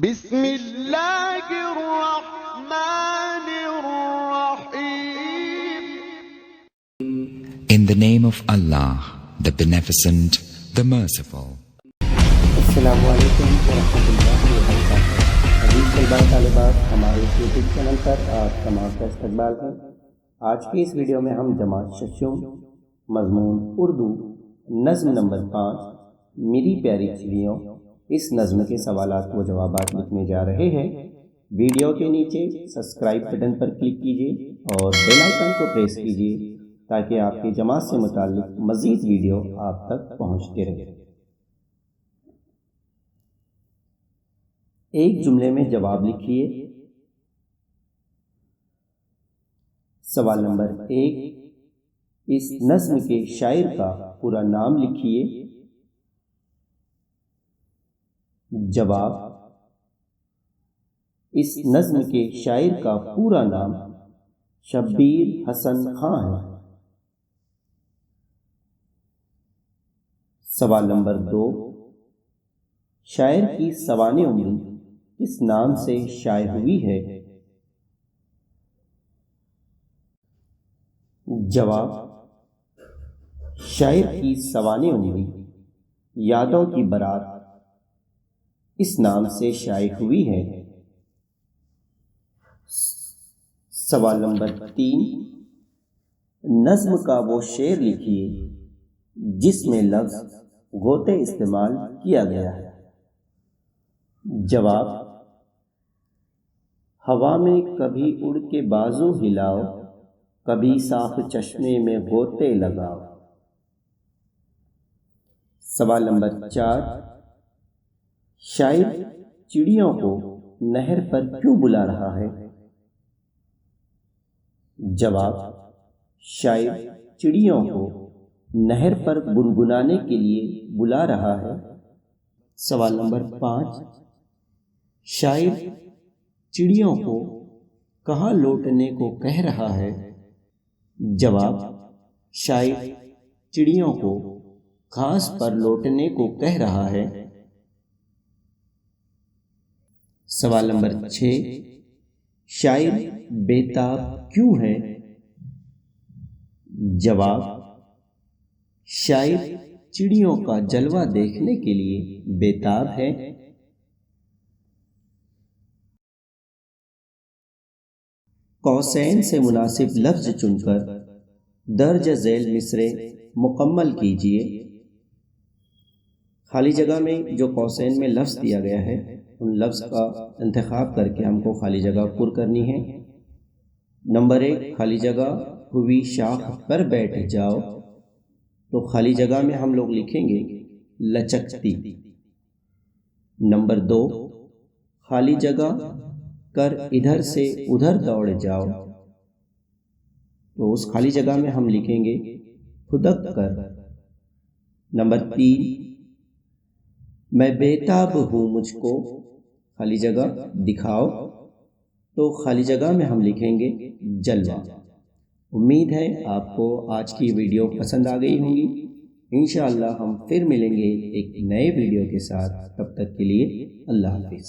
بسم اللہ الرحمن الرحیم. In the name of Allah, the Beneficent, the Merciful. السلام علیکم ورحمۃ اللہ وبرکاتہ. عزیز طلباء طالبات، ہمارے یوٹیوب چینل پر آپ تمام کا استقبال ہے. آج کی اس ویڈیو میں ہم جماعت ششم مضمون اردو نظم نمبر 5 میری پیاری چڑیوں، اس نظم کے سوالات و جوابات لکھنے جا رہے ہیں. ویڈیو کے نیچے سبسکرائب بٹن پر کلک کیجیے اور بیل آئیکن کو پریس کیجیے تاکہ آپ کی جماعت سے متعلق مزید ویڈیو آپ تک پہنچتے رہے. ایک جملے میں جواب لکھیے. سوال نمبر 1، اس نظم کے شاعر کا پورا نام لکھیے. جواب: اس نظم کے شاعر کا پورا نام شبیر حسن خاں ہے. سوال نمبر 2، شاعر کی سوانح عمری کس نام سے شائع ہوئی ہے؟ جواب: شاعر کی سوانح عمری یادوں کی بارات اس نام سے شائع ہوئی ہے. سوال نمبر 3، نظم کا وہ شعر لکھیے جس میں لفظ غوطے استعمال کیا گیا ہے. جواب: ہوا میں کبھی اڑ کے بازو ہلاؤ، کبھی صاف چشمے میں غوطے لگاؤ. سوال نمبر 4، شاعر چڑیوں کو نہر پر کیوں بلا رہا ہے؟ جواب: شاعر چڑیوں کو نہر پر گنگنانے کے لیے بلا رہا ہے. سوال نمبر 5، شاعر چڑیوں کو کہاں لوٹنے کو کہہ رہا ہے؟ جواب: شاعر چڑیوں کو گھاس پر لوٹنے کو کہہ رہا ہے. سوال نمبر 6، شاعر بیتاب کیوں ہے؟ جواب: شاعر چڑیوں کا جلوہ دیکھنے کے لیے بیتاب ہے. قوسین سے مناسب لفظ چن کر درج ذیل مصرع مکمل کیجیے. خالی جگہ میں جو قوسین میں لفظ دیا گیا ہے ان لفظ کا انتخاب کر کے ہم کو خالی جگہ پر کرنی ہے. نمبر 1، خالی جگہ ہوئی شاخ پر بیٹھ جاؤ، تو خالی جگہ میں ہم لوگ لکھیں گے لچکتی. نمبر 2، خالی جگہ کر ادھر سے ادھر دوڑ جاؤ، تو اس خالی جگہ میں ہم لکھیں گے پھدک کر. نمبر 3، میں بیتاب ہوں مجھ کو خالی جگہ دکھاؤ، تو خالی جگہ میں ہم لکھیں گے جلوہ. امید ہے آپ کو آج کی ویڈیو پسند آ گئی ہوں گی. انشاءاللہ ہم پھر ملیں گے ایک نئے ویڈیو کے ساتھ. تب تک کے لیے اللہ حافظ.